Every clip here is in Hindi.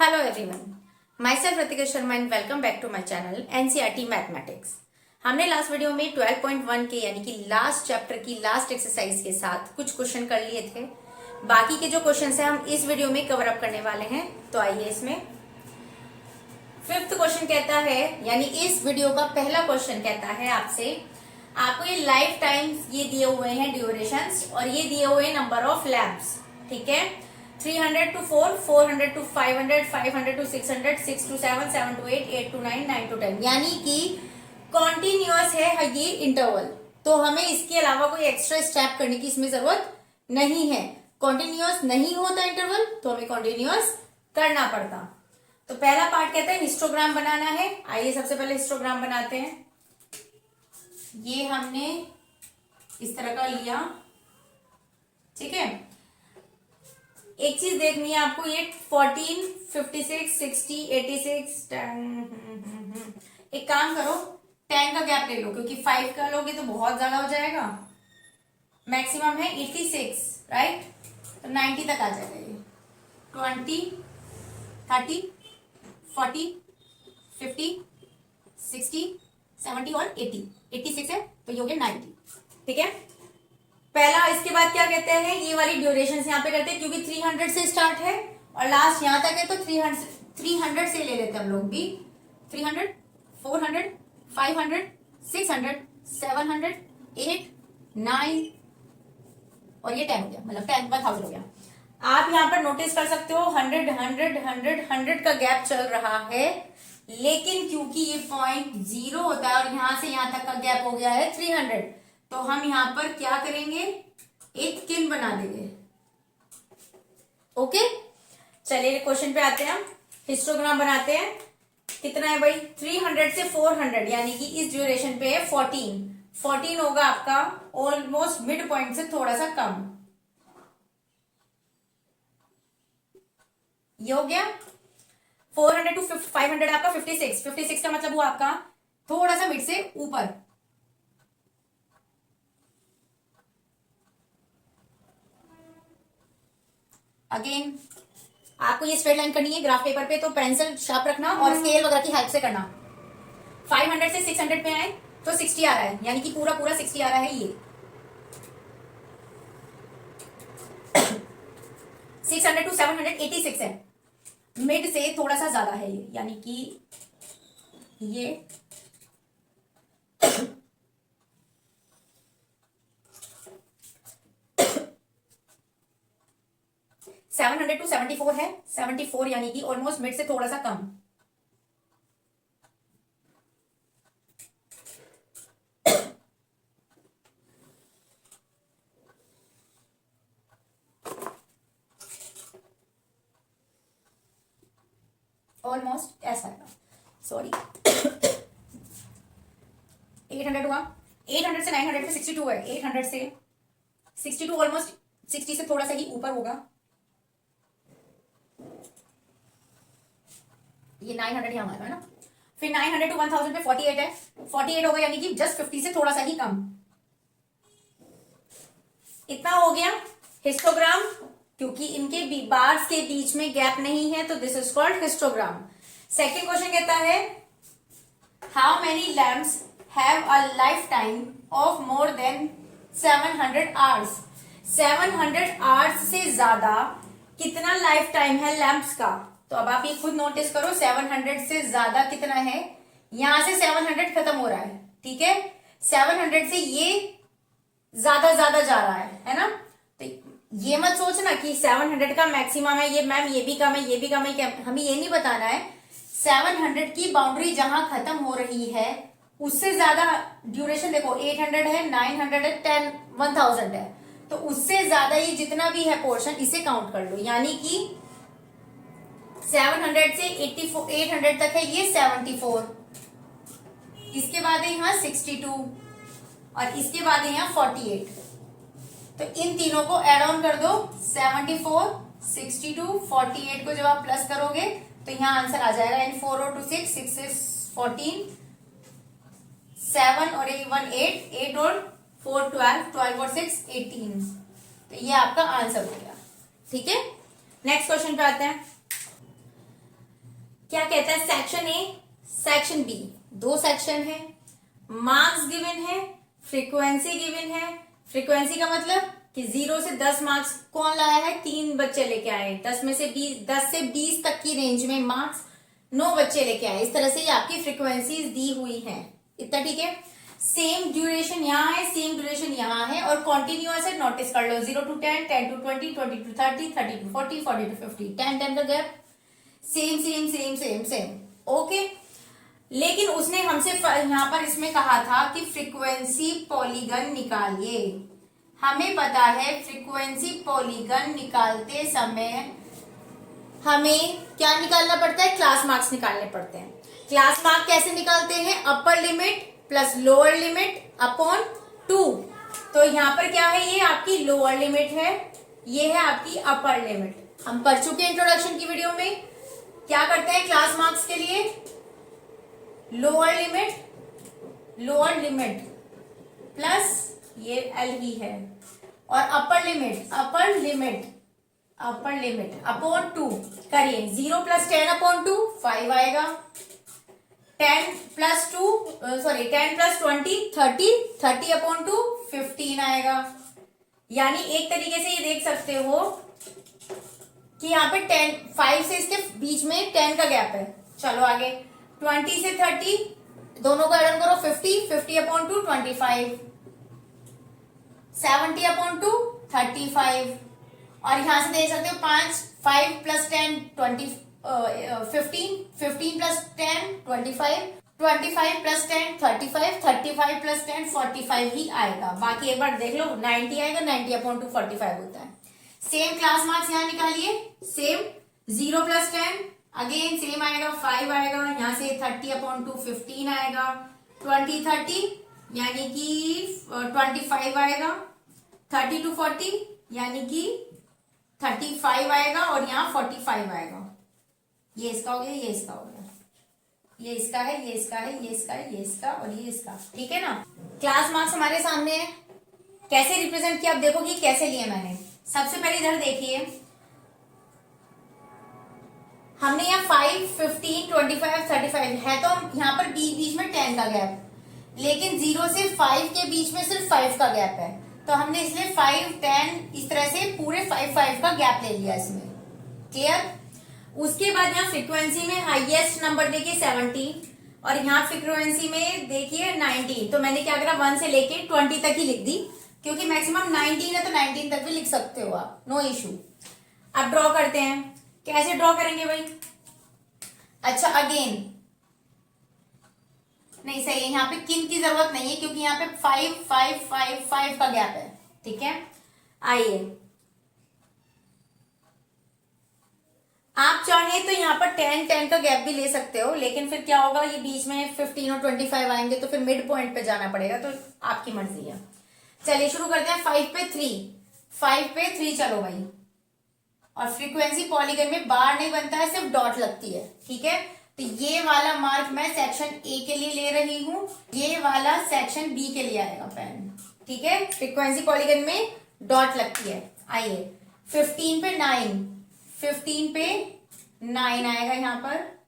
Hello everyone, myself Ritika Sharma and welcome back to my channel NCERT Mathematics। हमने लास्ट वीडियो में 12.1 के यानी कि लास्ट चैप्टर की लास्ट एक्सरसाइज के साथ कुछ क्वेश्चन कर लिए थे। बाकी के जो क्वेश्चन हैं हम इस वीडियो में कवर अप करने वाले हैं। तो आइए इसमें फिफ्थ क्वेश्चन कहता है, यानी इस वीडियो का पहला क्वेश्चन कहता है आपसे, आपको ये लाइफ टाइम ये दिए हुए हैं ड्यूरेशंस और ये दिए हुए नंबर ऑफ लैम्प्स, ठीक है। 300 to 4, 400 to 500, 500 to 600, 6 to 7, 7 to 8, 8 to 9, 9 to 10, यानी कि कॉन्टिन्यूअस है ये इंटरवल। तो हमें इसके अलावा कोई एक्स्ट्रा स्टेप करने की इसमें जरूरत नहीं है। कॉन्टिन्यूअस नहीं होता इंटरवल तो हमें कॉन्टिन्यूअस करना पड़ता। तो पहला पार्ट कहता है हिस्टोग्राम बनाना है। आइए सबसे पहले हिस्टोग्राम बनाते हैं। ये हमने इस तरह का लिया, ठीक है। एक चीज देखनी है आपको, ये 14, 56, 60, 86, 10। एक काम करो, 10 का गैप ले लो, क्योंकि 5 का लोगे तो बहुत ज्यादा हो जाएगा। मैक्सिमम है 86, राइट। तो 90 तक आ जाएगा ये। 20, 30, 40, 50, 60, 70 और 80। 86 है तो ये हो गया 90, ठीक है। पहला, इसके बाद क्या कहते हैं, ये वाली ड्यूरेशन यहाँ पे करते हैं क्योंकि 300 से स्टार्ट है और लास्ट यहाँ तक है, तो 300 से ले लेते हैं हम लोग भी। 300, 400, 500, 600, 700, 8, 9 और ये 10 हो गया, मतलब 1000 हो गया। आप यहाँ पर नोटिस कर सकते हो 100, 100, 100, 100 का गैप चल रहा है, लेकिन क्योंकि ये पॉइंट 0 होता है और यहां से यहां तक का गैप हो गया है 300, तो हम यहां पर क्या करेंगे, एक किन बना देंगे। ओके, चलिए क्वेश्चन पे आते हैं। हम हिस्टोग्राम बनाते हैं। कितना है भाई, 300 से 400, यानी कि इस ड्यूरेशन पे है 14 होगा आपका ऑलमोस्ट मिड पॉइंट से थोड़ा सा कम। ये हो गया। 400 टू 500 आपका 56 का मतलब हुआ आपका थोड़ा सा मिड से ऊपर। अगेन आपको ये स्ट्रेट लाइन करनी है ग्राफ पेपर पे, तो पेंसिल शार्प रखना और स्केल वगैरह की हेल्प से करना। 500 से 600 पे आए तो 60 आ रहा है, यानी कि पूरा 60 आ रहा है ये। 600 टू 700 86 है, मिड से थोड़ा सा ज्यादा है ये, यानी कि ये 700 टू 74 है। 74 यानी कि ऑलमोस्ट मिड से थोड़ा सा कम। ऑलमोस्ट ऐसा है, सॉरी। 800 हुआ, 800 से 900 पे 62 है। 800 से 62 ऑलमोस्ट 60 से थोड़ा सा ही ऊपर होगा। ये 900 यहाँ है ना। फिर 900 टू 1000 पे 48 है। 48 होगा, यानी कि जस्ट 50 से थोड़ा सा ही कम। इतना हो गया हिस्टोग्राम, क्योंकि इनके बार्स के बीच में गैप नहीं है, तो this is called histogram. Second question कहता है, how many lamps have a life time of more than 700 hours. 700 hours से ज्यादा कितना लाइफ टाइम है लैम्प्स का। तो अब आप ये खुद नोटिस करो, 700 से ज्यादा कितना है, यहां से 700 खत्म हो रहा है, ठीक है। 700 से ये ज्यादा जा रहा है ना। तो ये मत सोचना कि 700 का मैक्सिमम है, ये मैम ये भी कम है, ये भी कम है। हमें ये नहीं बताना है। 700 की बाउंड्री जहां खत्म हो रही है उससे ज्यादा ड्यूरेशन, देखो 800 है, 900 है, 1000 है, तो उससे ज्यादा ये जितना भी है पोर्शन इसे काउंट कर लो। यानी कि 700 से 800 तक है ये 74, इसके बाद है यहाँ 62 और इसके बाद है यहाँ 48। तो इन तीनों को एड ऑन कर दो, 74, 62, 48 को जब आप प्लस करोगे तो यहाँ आंसर आ जाएगा। यानी 4 और 2 6, 6 से 14, 7 और 1 8, 8 और 4 12, 12 और 6 18। तो ये आपका आंसर हो गया, ठीक है। नेक्स्ट क्वेश्चन पे आते हैं। क्या कहता है, सेक्शन ए सेक्शन बी, दो सेक्शन है, मार्क्स गिवन है, फ्रीक्वेंसी गिवन है। फ्रीक्वेंसी का मतलब कि 0 से 10 मार्क्स कौन लाया है, 3 बच्चे लेके आए। 10 में से 20, 10 से 20 तक की रेंज में मार्क्स 9 बच्चे लेके आए। इस तरह से ये आपकी फ्रीक्वेंसीज दी हुई हैं। इतना ठीक है। सेम ड्यूरेशन यहाँ है, सेम ड्यूरेशन यहाँ है, और कॉन्टिन्यूअस है, नोटिस कर लो। 0 to 10, 10 to 20, 20 to 30, 30 to 40, 40 to 50, 10 का gap. Same same same same same, okay. लेकिन उसने हमसे यहाँ पर इसमें कहा था कि फ्रीक्वेंसी पॉलीगन निकालिए। हमें पता है फ्रीक्वेंसी पॉलीगन निकालते समय हमें क्या निकालना पड़ता है, क्लास मार्क्स निकालने पड़ते हैं। क्लास मार्क कैसे निकालते हैं, upper limit plus lower limit upon 2। तो यहाँ पर क्या है, ये आपकी लोअर लिमिट है, ये है आपकी अपर लिमिट। हम कर चुके हैं इंट्रोडक्शन की वीडियो में। क्या करते हैं क्लास मार्क्स के लिए, लोअर लिमिट प्लस ये एल ही है, और अपर लिमिट अपॉन 2 करिए। 0 प्लस 10 अपॉन 2 5 आएगा। 10 प्लस 20 30 अपॉन 2 15 आएगा। यानी एक तरीके से ये देख सकते हो कि यहाँ पे 5 से इसके बीच में 10 का गैप है। चलो आगे, 20 से 30 दोनों को ऐड करो, 50 अपॉन 2 25, 70 अपॉन 2 35, और यहां से देख सकते हो 5 प्लस 10 20, 15 प्लस 10 25, 25 प्लस 10 35, 35 प्लस 10 45 ही आएगा। बाकी एक बार देख लो, 90 आएगा, 90 अपॉन 2 45 होता है। सेम क्लास मार्क्स यहाँ निकालिए, सेम 0 प्लस 10 अगेन सेम आएगा, 5 आएगा। यहाँ से 30 अपॉन 2 15 आएगा, 20 30 यानी कि 25 आएगा, 30 to 40 यानी कि 35 आएगा, और यहाँ 45 आएगा। ये इसका हो गया, ये इसका हो गया, ये इसका है, ये इसका है, ये इसका है, ये इसका, और ये इसका। ठीक है ना। क्लास मार्क्स हमारे सामने है, कैसे रिप्रेजेंट किया, अब देखो कि कैसे लिए मैंने। सबसे पहले इधर देखिए, हमने यहाँ 5 15 25 35 है, तो यहाँ पर बीच में 10 का गैप, लेकिन 0 से 5 के बीच में सिर्फ 5 का गैप है। तो हमने इसलिए 5 10 इस तरह से पूरे 5 का गैप ले लिया इसमें। क्लियर। उसके बाद यहाँ फ्रीक्वेंसी में हाईएस्ट नंबर देखिए 70, और यहाँ फ्रीक्वेंसी में देखिए 19। तो मैंने क्या करा, 1 से लेके 20 तक ही लिख दी, क्योंकि मैक्सिमम 19 है तो 19 तक भी लिख सकते हो आप, नो इशू। अब ड्रॉ करते हैं, कैसे ड्रॉ करेंगे भाई। अच्छा अगेन नहीं सही है, यहाँ पे किन की जरूरत नहीं है, क्योंकि यहाँ पे 5 5 5 5 का गैप है। ठीक है, आइए आप चाहें तो यहाँ पर 10 10 का गैप भी ले सकते हो, लेकिन फिर क्या होगा, ये बीच में 15 और 25 आएंगे, तो फिर मिड पॉइंट पे जाना पड़ेगा, तो आपकी मर्जी है। चलिए शुरू करते हैं। 5 पे 3 चलो भाई। और फ्रीक्वेंसी पॉलीगन में बार नहीं बनता है, सिर्फ डॉट लगती है। ठीक है, तो ये वाला मार्क मैं सेक्शन ए के लिए ले रही हूं, ये वाला सेक्शन बी के लिए आएगा पेन। ठीक है, फ्रीक्वेंसी पॉलीगन में डॉट लगती है। आइए 15 पे 9 आएगा यहाँ पर,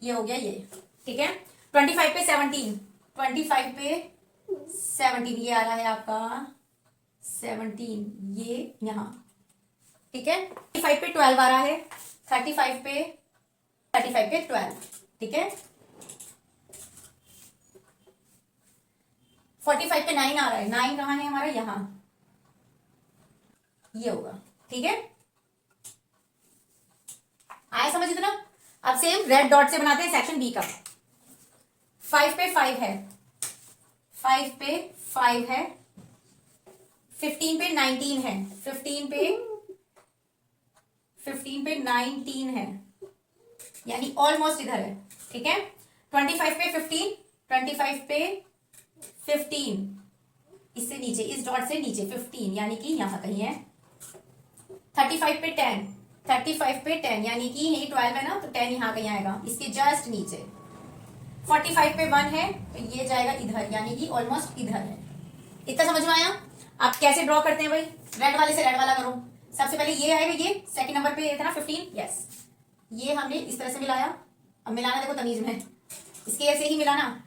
ये हो गया ये। ठीक है, 25 पे 17 ये आ रहा है आपका 17, ये यहाँ। ठीक है, 35 पे 12 आ रहा है, 35 पे 12। ठीक है, 45 पे 9 आ रहा है, 9 कहाँ है हमारा, यहाँ, ये होगा। ठीक है, आया समझ इतना। अब सेम रेड डॉट से बनाते हैं सेक्शन बी का। 5 पे 5 है, 5 पे 5 है, 15 पे 19 है, 15 पे 19 है, यानी ऑलमोस्ट इधर है। ठीक है, 25 पे 15, 25 पे 15, इससे नीचे, इस डॉट से नीचे 15 यानी कि यहां कहीं है। 35 पे 10, 35 पे 10 यानी कि ये 12 है ना, तो 10 यहां कहीं आएगा, इसके जस्ट नीचे। 45 पे 1 है, तो ये जाएगा इधर, यानी कि ऑलमोस्ट इधर है। इतना समझ में आया। आप कैसे ड्रॉ करते हैं भाई, रेड वाले से रेड वाला करो। सबसे पहले ये आएगा, ये सेकंड नंबर पे ये था ना 15, यस। ये हमने इस तरह से मिलाया, अब मिलाना देखो तमीज में, इसके ऐसे ही मिलाना,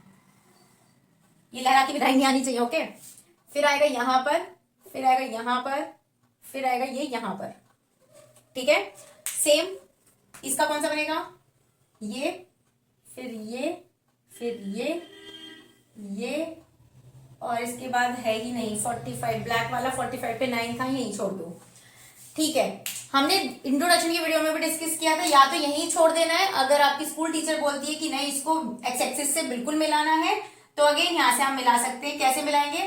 ये लहरा की विदाई नहीं आनी चाहिए, ओके। फिर आएगा यहां पर, फिर आएगा यहां पर, फिर आएगा ये यहां पर, ठीक है। सेम इसका कौन सा बनेगा, ये, फिर ये, फिर ये, और इसके बाद है ही नहीं 45, ब्लैक वाला 45 पे 9 था, यही छोड़ दो, ठीक है। हमने इंट्रोडक्शन की वीडियो में भी डिस्कस किया था, या तो यही छोड़ देना है, अगर आपकी स्कूल टीचर बोलती है कि नहीं इसको एक्स एक्सिस से बिल्कुल मिलाना है, तो अगेन यहां से हम मिला सकते हैं। कैसे मिलाएंगे,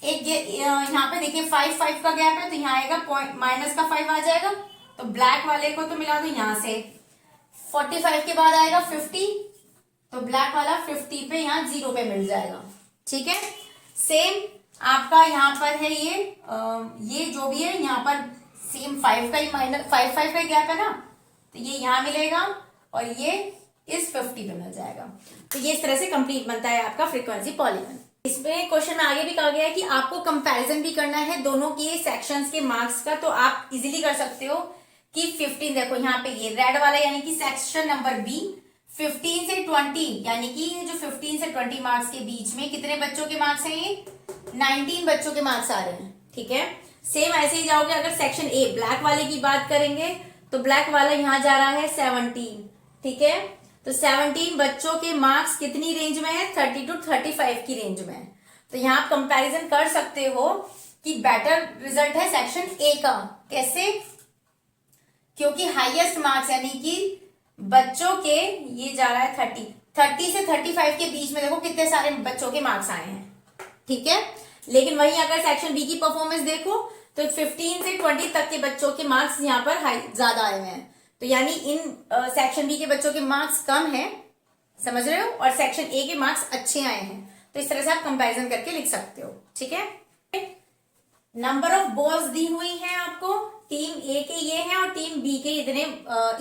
एक यहाँ पे देखिए 5 5 का गैप है, तो यहाँ आएगा माइनस का 5 आ जाएगा, तो ब्लैक वाले को तो मिला दो यहां से। 45 के बाद आएगा 50, तो ब्लैक वाला 50 पे यहाँ 0 पे मिल जाएगा, ठीक है। सेम आपका यहाँ पर है ये जो भी है यहाँ पर सेम 5 का ही माइनस 5 5 का गैप है ना, तो ये यहाँ मिलेगा और ये इस 50 पे मिल जाएगा। तो ये इस तरह से कंप्लीट बनता है आपका फ्रीक्वेंसी पॉलीगन। इसमें क्वेश्चन में आगे भी कहा गया है कि आपको कंपैरिजन भी करना है दोनों के सेक्शंस के मार्क्स का, तो आप इजीली कर सकते हो कि 15 देखो यहाँ पे ये रेड वाला यानी कि सेक्शन नंबर बी 15 से 20 यानी कि जो 15 से 20 मार्क्स के बीच में कितने बच्चों के मार्क्स हैं, ये 19 बच्चों के मार्क्स आ रहे हैं, ठीक है। सेम ऐसे ही जाओगे, अगर सेक्शन ए ब्लैक वाले की बात करेंगे तो ब्लैक वाला यहां जा रहा है 17, ठीक है। तो 17 बच्चों के मार्क्स कितनी रेंज में है, 30 to 35 की रेंज में है। तो यहां आप कंपैरिजन कर सकते हो कि बेटर रिजल्ट है सेक्शन ए का। कैसे, क्योंकि हाईएस्ट मार्क्स यानी कि बच्चों के ये जा रहा है 30 से 35 के बीच में, देखो कितने सारे बच्चों के मार्क्स आए हैं, ठीक है। लेकिन वहीं अगर सेक्शन बी की परफॉर्मेंस देखो तो 15 से 20 तक के बच्चों के मार्क्स यहाँ पर हाई ज्यादा आए हुए हैं, तो यानी इन सेक्शन बी के बच्चों के मार्क्स कम है, समझ रहे हो, और सेक्शन ए के मार्क्स अच्छे आए हैं। तो इस तरह से आप कंपैरिजन करके लिख सकते हो, ठीक है। नंबर ऑफ बॉल्स दी हुई है आपको, टीम ए के ये है और टीम बी के इतने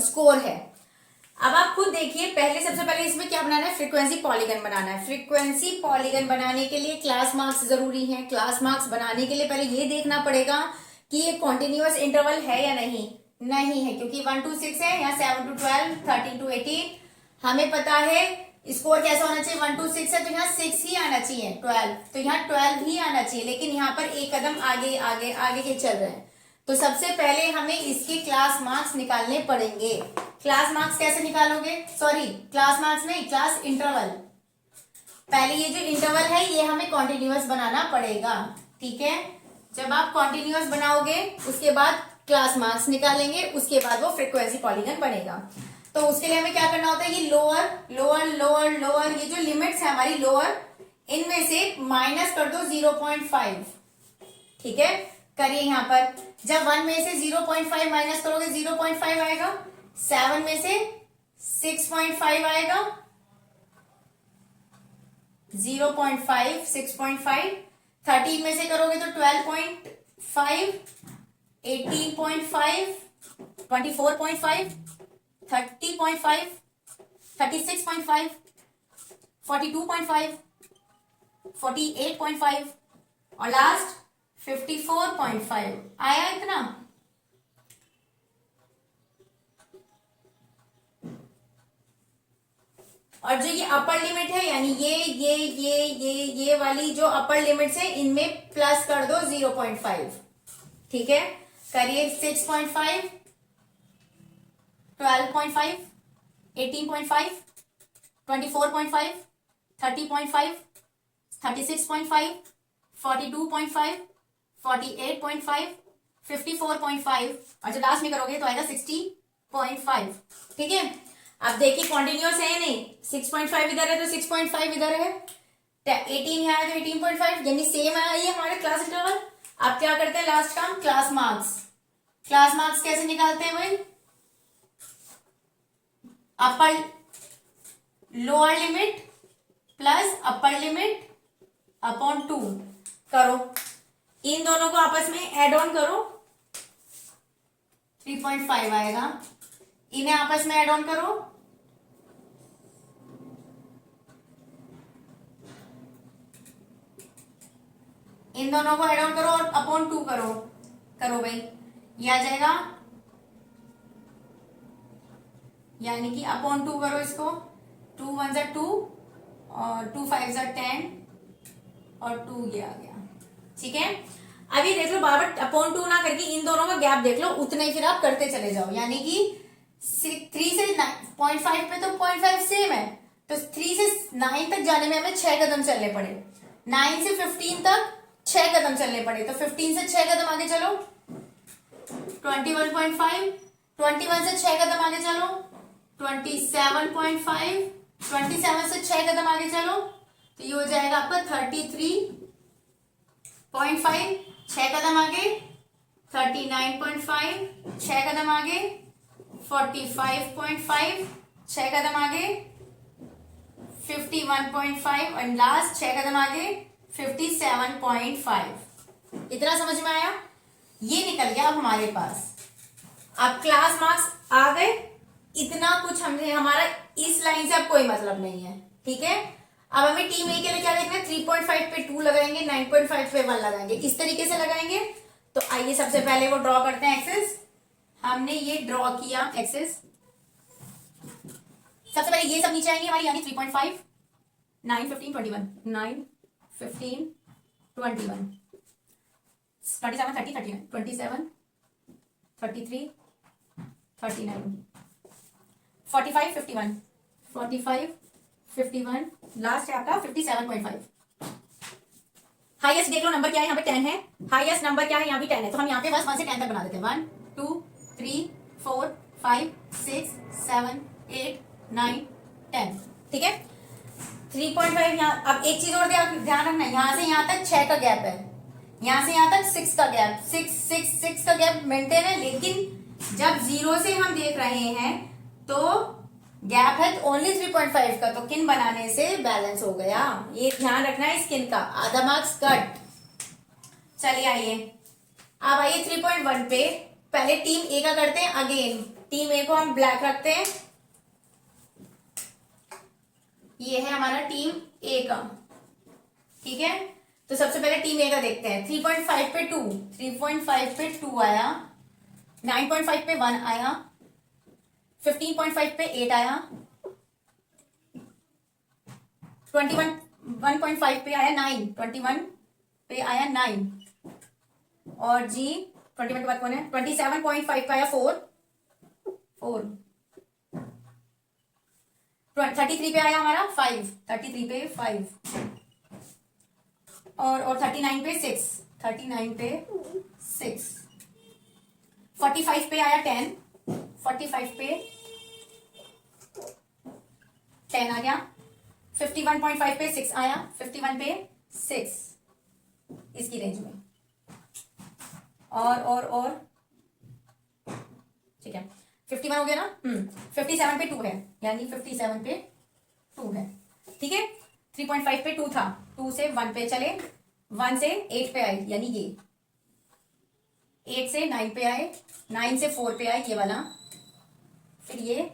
स्कोर है। अब आप खुद देखिए, सबसे पहले इसमें क्या बनाना है, फ्रीक्वेंसी पॉलीगन बनाना है। फ्रीक्वेंसी पॉलीगन बनाने के लिए क्लास मार्क्स जरूरी है। क्लास मार्क्स बनाने के लिए पहले ये देखना पड़ेगा कि ये कॉन्टिन्यूअस इंटरवल है या नहीं है, क्योंकि 1 to 6 है, यहाँ 7 to 12, 13 to 18। हमें पता है स्कोर कैसा होना चाहिए, 1 to 6 है तो यहाँ 6 ही आना चाहिए, 12 तो यहाँ 12 ही आना चाहिए, लेकिन यहाँ पर एक कदम आगे आगे आगे के चल रहे हैं। तो सबसे पहले हमें इसके क्लास मार्क्स निकालने पड़ेंगे। क्लास मार्क्स कैसे निकालोगे, सॉरी क्लास मार्क्स नहीं, क्लास इंटरवल। पहले ये जो इंटरवल है ये हमें कॉन्टिन्यूअस बनाना पड़ेगा, ठीक है। जब आप कॉन्टिन्यूअस बनाओगे उसके बाद क्लास मार्क्स निकालेंगे, उसके बाद वो फ्रीक्वेंसी पॉलीगन बनेगा। तो उसके लिए हमें क्या करना होता है, ये लोअर लोअर लोअर लोअर, ये जो लिमिट्स है हमारी लोअर, इनमें से माइनस कर दो 0.5, ठीक है। करिए यहाँ पर, जब 1 में से 0.5 माइनस करोगे 0.5 आएगा, 7 में से 6.5 आएगा, 0.5 6.5, 13 में से करोगे तो 12.5, 18.5, 24.5, 30.5, 36.5, 42.5, 48.5 और लास्ट 54.5 आया इतना। और जो ये अपर लिमिट है यानी ये वाली जो अपर लिमिट्स है इनमें प्लस कर दो 0.5, ठीक है। करिए 6.5, 12.5, 18.5, 24.5, 30.5, 36.5, 42.5, 48.5, 54.5 और जो लास्ट में करोगे तो आएगा 60.5, ठीक है। अब देखिए कॉन्टिन्यूअस है नहीं, 6.5 इधर है तो 6.5 इधर है, 18 है तो 18.5, यानी सेम है ये हमारे क्लास इंटरवल। आप क्या करते हैं लास्ट काम, क्लास मार्क्स। क्लास मार्क्स कैसे निकालते हैं भाई, upper lower limit plus upper limit upon 2 करो, इन दोनों को आपस में ऐड ऑन करो, 3.5 आएगा, इन्हें आपस में ऐड ऑन करो, इन दोनों को ऐड ऑन करो और अपॉन 2 करो भाई, ये आ जाएगा यानी कि अपॉन 2 करो इसको, 2 1 जा 2 और 2 5 जा 10 और 2 ये आ गया। ठीक है, अभी देख लो बार बार अपॉन 2 ना करके इन दोनों का गैप देख लो, उतना ही फिर आप करते चले जाओ। यानी कि 3 से 0.5 पे तो 0.5 सेम है, तो 3 से 9 तक जाने में हमें 6 कदम चलने पड़े, 9 से 15 तक 6 कदम चलने पड़े, तो 15 से 6 कदम आगे चलो 21.5, 21 से 6 कदम आगे चलो 27.5, 27 से 6 कदम आगे चलो तो ये हो जाएगा आपका 33.5, 6 कदम आगे 39.5, 6 कदम आगे 45.5, 6 कदम आगे 51.5 और लास्ट 6 कदम आगे 57.5। इतना समझ में आया? ये निकल गया अब हमारे पास। अब क्लास मार्क्स आ गए, इतना कुछ हमने, हमारा इस लाइन से अब कोई मतलब नहीं है। ठीक है, अब हमें टीम ए के लिए क्या देखना है, 3.5 पे 2 लगाएंगे, 9.5 पे 1 लगाएंगे, इस तरीके से लगाएंगे। तो आइए सबसे पहले वो ड्रॉ करते हैं एक्सेस। हमने ये ड्रॉ किया एक्सेस, सबसे पहले ये सब नीचे आएंगे हमारी, यानी 3.5, 9 15 21, 9 15 21, 27 30 39, 27 33 39, 45 51, 45 51, लास्ट है आपका 57.5। हाईएस्ट देख लो नंबर क्या है, यहाँ पे 10 है, हाईएस्ट नंबर क्या है, यहाँ भी 10 है, तो हम यहाँ पे बस 1 से 10 तक बना देते हैं। 1 2 3 4 5 6 7 8 9 10। ठीक है, 3.5 यहाँ। अब एक चीज और ध्यान रखना, यहाँ से यहाँ तक 6 का गैप है, यहाँ से यहाँ तक 6 का गैप, 6 का गैप मेंटेन है, लेकिन जब 0 से हम देख रहे हैं तो गैप है ओनली 3.5 का, तो किन बनाने से बैलेंस हो गया, ये ध्यान रखना है। स्किन का आधा मार्क्स कट। चलिए आइए, अब आइए 3.1 पे, पहले टीम ए का करते हैं। अगेन टीम ए को हम ब्लैक रखते हैं, ये है हमारा टीम ए का। ठीक है, तो सबसे पहले टीम ए का देखते हैं। 3.5 पे 2, 3.5 पे 2 आया, 9.5 पे 1 आया, 15.5 पे 8 आया, 1.5 पे आया 9, 21 पे आया 9, और जी 21 के बाद कौन है, 27.5 पे आया 4, 33 पे आया हमारा 5, 33 पे 5, और 39 पे 6, 39 पे 6, 45 पे आया 10, 45 पे 10 आ गया, 51.5 पे 6 आया, 51 पे 6 इसकी रेंज में, और ठीक है 51 हो गया ना। 57 पे 2 है, यानी 57 पे 2 है। ठीक है, 3.5 पे 2 था, 2 से 1 पे चले, 1 से 8 पे आए, यानी ये 8 से 9 पे आए, 9 से 4 पे आए ये वाला, फिर ये,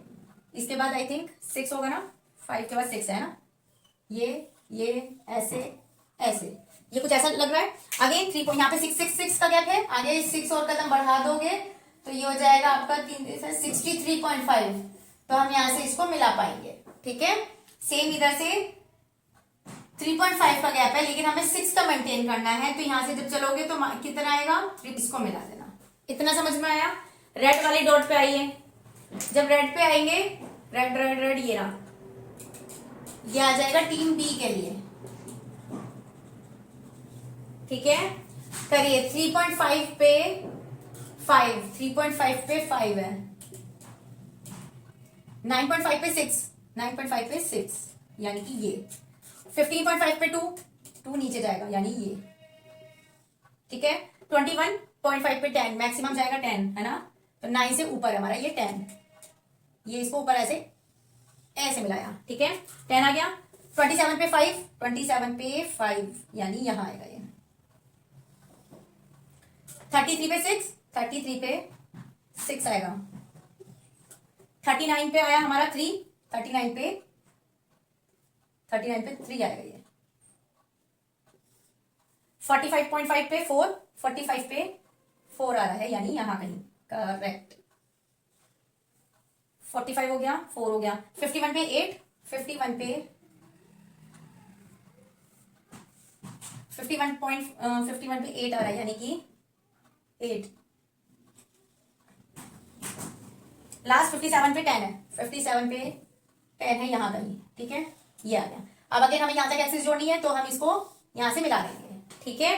इसके बाद आई थिंक 6 होगा ना, 5 के बाद 6 है ना, ये ऐसे ऐसे, ये कुछ ऐसा लग रहा है। अगेन 3 यहाँ पे 6 का गैप है, आगे 6 और कदम बढ़ा दोगे तो ये हो जाएगा आपका 63.5, तो हम यहाँ से इसको मिला पाएंगे। ठीक है, सेम इधर से 3.5 का गैप है, लेकिन हमें 6 का मेंटेन करना है, तो यहाँ से जब चलोगे तो कितना आएगा, इसको मिला देना। इतना समझ में आया? रेड वाले डॉट पे आइए, जब रेड पे आएंगे, रेड रेड रेड ये रहा, ये आ जाएगा टीम बी के लिए। ठीक है, करिए 3.5 पे 5, 3.5 पे 5 है, 9.5 पे 6, 9.5 पे 6, यानी कि ये 15.5 पे 2 नीचे जाएगा, यानी ये। ठीक है, 21.5 पे 10, मैक्सिमम जाएगा 10 है ना, तो 9 से ऊपर है हमारा ये 10, ये इसको ऊपर ऐसे ऐसे मिलाया। ठीक है, 10 आ गया, 27 पे 5, 27 पे 5 यानी यहां आएगा ये, 33 पे 6, 33 पे 6 आएगा, 39 पे आया हमारा 3, 39 पे 3 आएगा ये, 45.5 पे 4, 45 पे 4 आ रहा है, यानी यहां कहीं, करेक्ट 45 हो गया, 4 हो गया, 51 पे 8, 51 पे 51 पे 8 आ रहा है, यानी कि 8। लास्ट 57 पे 10 है, 57 पे 10 है यहाँ कहीं, ठीक है, ये आ गया। अब अगर हमें यहाँ तक एक्सिस जोड़नी है तो हम इसको यहाँ से मिला देंगे, ठीक है,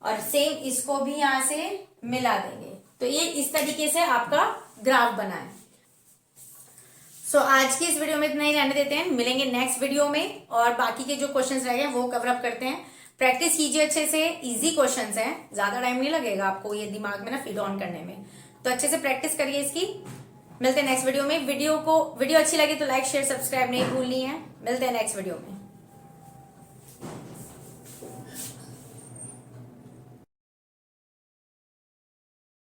और सेम इसको भी यहाँ से मिला देंगे। तो ये इस तरीके से आपका ग्राफ बना है। सो आज की इस वीडियो में इतना ही रहने देते हैं, मिलेंगे नेक्स्ट वीडियो में और बाकी के जो क्वेश्चंस रह गए वो कवर अप करते हैं। प्रैक्टिस कीजिए अच्छे से, इजी क्वेश्चंस हैं, ज्यादा टाइम नहीं लगेगा आपको ये दिमाग में ना फीड ऑन करने में, तो अच्छे से प्रैक्टिस करिए इसकी। मिलते हैं नेक्स्ट वीडियो में। वीडियो अच्छी लगी तो लाइक शेयर सब्सक्राइब नहीं भूलनी है। मिलते हैं नेक्स्ट वीडियो में।